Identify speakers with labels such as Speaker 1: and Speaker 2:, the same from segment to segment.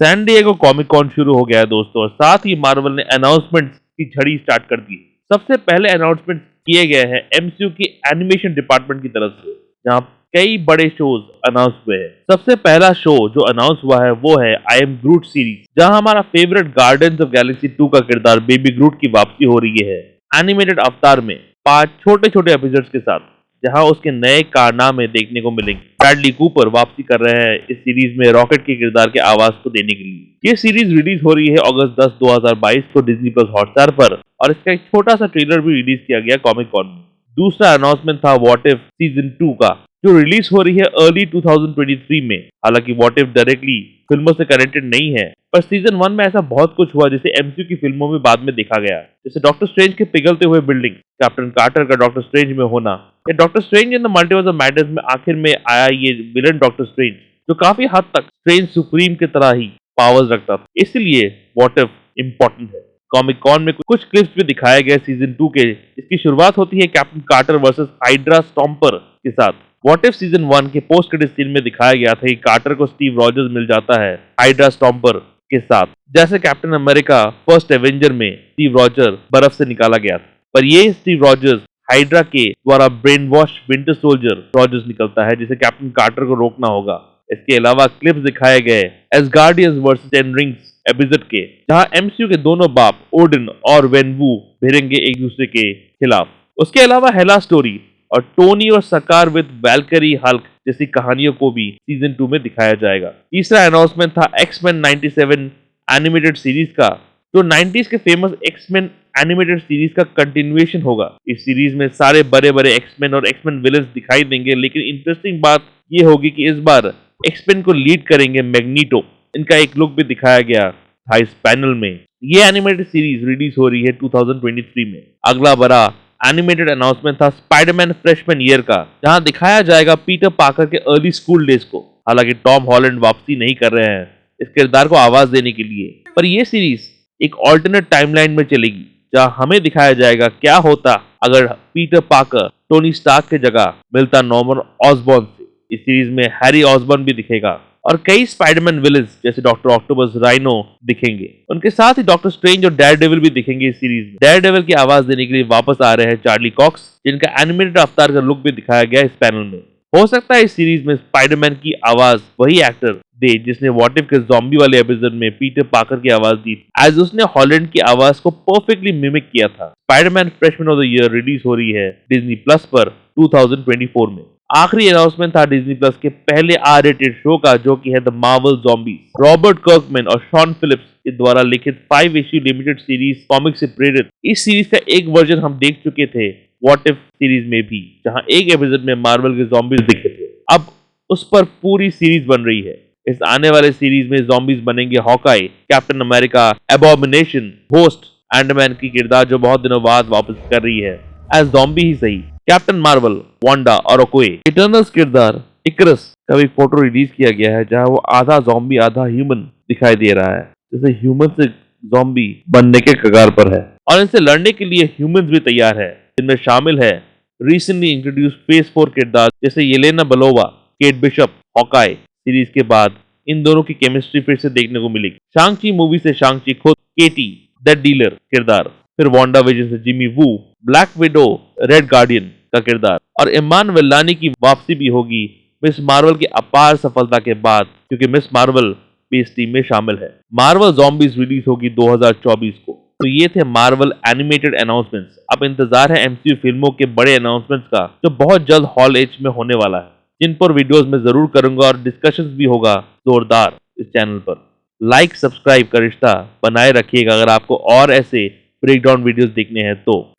Speaker 1: San Diego comic cone शुरू हो गया है दोस्तों, और साथ ही मार्वल ने अनाउंसमेंट की झड़ी स्टार्ट कर दी। सबसे पहले अनाउंसमेंट किए गए हैं एमसीयू की एनिमेशन डिपार्टमेंट की तरफ से, जहां कई बड़े शोज अनाउंस हुए हैं। सबसे पहला शो जो अनाउंस हुआ है वो है आई एम ग्रूट सीरीज, जहां हमारा फेवरेट गार्डियंस ऑफ गैलेक्सी 2 का किरदार बेबी ग्रूट की वापसी हो रही है एनिमेटेड अवतार में 5 छोटे छोटे एपिसोड्स के साथ, जहां उसके नए कारनामे देखने को मिलेंगे। ब्रैडली कूपर वापसी कर रहे हैं इस सीरीज में रॉकेट के किरदार के आवाज को देने के लिए। ये सीरीज रिलीज हो रही है अगस्त 10, 2022 को डिज्नी प्लस हॉटस्टार पर, और इसका एक छोटा सा ट्रेलर भी रिलीज किया गया कॉमिक कॉन में। दूसरा अनाउंसमेंट था व्हाट इफ सीजन 2 का, जो रिलीज हो रही है अर्ली 2023 में। हालांकि व्हाट इफ डायरेक्टली फिल्मों से कनेक्टेड नहीं है, पर सीजन 1 में ऐसा बहुत कुछ हुआ जिसे एमसीयू की फिल्मों में बाद में देखा गया, जैसे डॉक्टर स्ट्रेंज के पिघलते हुए बिल्डिंग, कैप्टन कार्टर का डॉक्टर स्ट्रेंज में होना, या doctor strange in the multiverse of madness में आखिर में आया ये विलन डॉक्टर स्ट्रेंज, जो काफी हद तक स्ट्रेंज सुप्रीम की तरह ही पावर्स रखता था। इसलिए व्हाट इफ इम्पोर्टेंट है। कॉमिक कॉन में कुछ क्लिप्स भी दिखाए गए सीजन 2 के। इसकी शुरुआत होती है Captain Carter versus Hydra Stomper के साथ। व्हाट इफ सीजन 1 के पोस्ट क्रेडिट सीन में दिखाया गया था कि कार्टर को स्टीव रॉजर्स मिल जाता है हाइड्रा स्टॉम्पर के साथ, जैसे कैप्टन अमेरिका फर्स्ट एवेंजर में स्टीव रॉजर बर्फ से निकाला गया था। पर ये स्टीव रॉजर्स हाइड्रा के द्वारा brain wash winter soldier Rogers निकलता है, जिसे कैप्टन कार्टर को रोकना होगा। इसके अलावा क्लिप्स दिखाए गए Asgardians versus ten rings episode के, जहां एमसीयू के दोनों बाप ओडिन और वेनवू भिड़ेंगे एक दूसरे के खिलाफ। उसके अलावा हेला स्टोरी और टोनी और सकार विद वैल्करी हल्क जैसी कहानियों को भी सीजन 2 में दिखाया जाएगा। तीसरा अनाउंसमेंट था एक्समैन 97 एनिमेटेड सीरीज का, जो 90s के फेमस एक्समैन एनिमेटेड सीरीज का कंटिन्यूएशन होगा। इस सीरीज में सारे बड़े बड़े एक्समैन और एक्समैन विलेंस दिखाई देंगे, लेकिन इंटरेस्टिंग बात ये होगी कि इस बार एक्समैन को लीड करेंगे मैग्नीटो। इनका एक लुक भी दिखाया गया था इस पैनल में। ये एनिमेटेड सीरीज रिलीज हो रही है 2023 में। अगला बड़ा एनिमेटेड अनाउंसमेंट था स्पाइडरमैन फ्रेशमैन ईयर का, जहां दिखाया जाएगा पीटर पार्कर के अर्ली स्कूल डेज को। हालांकि टॉम हॉलैंड वापसी नहीं कर रहे हैं इस किरदार को आवाज देने के लिए, पर यह सीरीज एक ऑल्टरनेट टाइमलाइन में चलेगी, जहां हमें दिखाया जाएगा क्या होता अगर पीटर पार्कर टोनी स्टार्क की जगह मिलता नॉर्मन ऑसबॉर्न से। इस सीरीज में हैरी ऑसबॉर्न भी दिखेगा और कई स्पाइडरमैन विलेंस जैसे डॉक्टर ऑक्टोपस, राइनो दिखेंगे। उनके साथ ही डॉक्टर स्ट्रेंज और डेयरडेविल भी दिखेंगे इस सीरीज में। डेयरडेविल की आवाज देने के लिए वापस आ रहे हैं चार्ली कॉक्स, जिनका एनिमेटेड अवतार का लुक भी दिखाया गया इस पैनल में। हो सकता है इस सीरीज में स्पाइडरमैन की आवाज वही एक्टर दे जिसने व्हाट इफ के ज़ॉम्बी वाले एपिसोड में पीटर पार्कर की आवाज दी, एज उसने हॉलैंड की आवाज को परफेक्टली मिमिक किया था। Spiderman freshman of the year release हो रही है डिज्नी प्लस पर 2024 में। आखिरी अनाउंसमेंट था डिज्नी प्लस के पहले R-rated शो का, जो कि है द मार्वल ज़ॉम्बीज। रॉबर्ट कर्कमैन और शॉन फिलिप्स के द्वारा लिखित 5 इश्यू लिमिटेड सीरीज कॉमिक से प्रेरित इस सीरीज का एक वर्जन हम देख चुके थे व्हाट इफ सीरीज में भी, जहां एक एपिसोड में मार्वल के ज़ॉम्बीज दिखे थे। अब उस पर पूरी सीरीज बन रही है। इस आने वाले सीरीज में ज़ॉम्बीज बनेंगे Hawkeye, captain America, एबॉमिनेशन, host, Andaman की किरदार जो बहुत दिनों बाद वापस कर रही है एज ज़ॉम्बी ही सही, कैप्टन मार्वल, वांडा और ओकोए। इटर्नल्स किरदार इकरस का भी फोटो रिलीज किया गया है, जहां वो आधा ज़ॉम्बी आधा ह्यूमन दिखाई दे रहा है, जैसे ह्यूमन से ज़ॉम्बी बनने के कगार पर है। और इनसे लड़ने के लिए ह्यूमंस भी तैयार है, जिनमें शामिल है रिसेंटली इंट्रोड्यूस फेज 4 किरदार जैसे Yelena Belova, Kate Bishop, Hawkeye. Series के बाद इन दोनों की केमिस्ट्री फिर से देखने को मिलेगी। शांग-ची मूवी से शांग-ची खुद, केटी द डीलर किरदार, फिर वांडा विजन से जिमी वू, ब्लैक विडो, रेड गार्डियन का किरदार, और इमान विल्लानी की वापसी भी होगी मिस मार्वल की अपार सफलता के बाद, क्योंकि मिस मार्वल भी इस टीम में शामिल है। मार्वल ज़ॉम्बीज रिलीज होगी 2024 को। तो ये थे मार्वल एनिमेटेड अनाउंसमेंट्स। अब इंतजार है एमसीयू फिल्मों के बड़े अनाउंसमेंट्स का, जो बहुत जल्द हॉल एच में होने वाला है, जिन पर वीडियोस में जरूर करूंगा और डिस्कशंस भी होगा जोरदार इस चैनल पर। लाइक सब्सक्राइब का रिश्ता बनाए रखिएगा अगर आपको और ऐसे ब्रेकडाउन वीडियोस देखने हैं तो।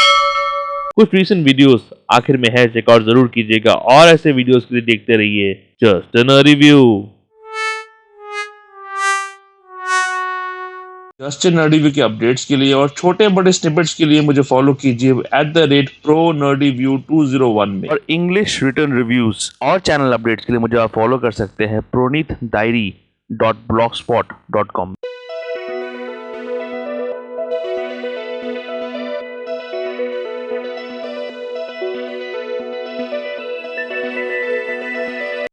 Speaker 1: कुछ रीसेंट वीडियोस आखिर में है, चेक आउट जरूर कीजिएगा और ऐसे वीडियोस के लिए देखते रहिए just an review. Just an review के अपडेट्स के लिए और छोटे बड़े स्निपेट्स के लिए मुझे फॉलो कीजिए @ProNerdReview201 में, और इंग्लिश रिटन रिव्यूज और चैनल अपडेट्स के लिए मुझे आप फॉलो कर सकते हैं pronitdiary.blogspot.com।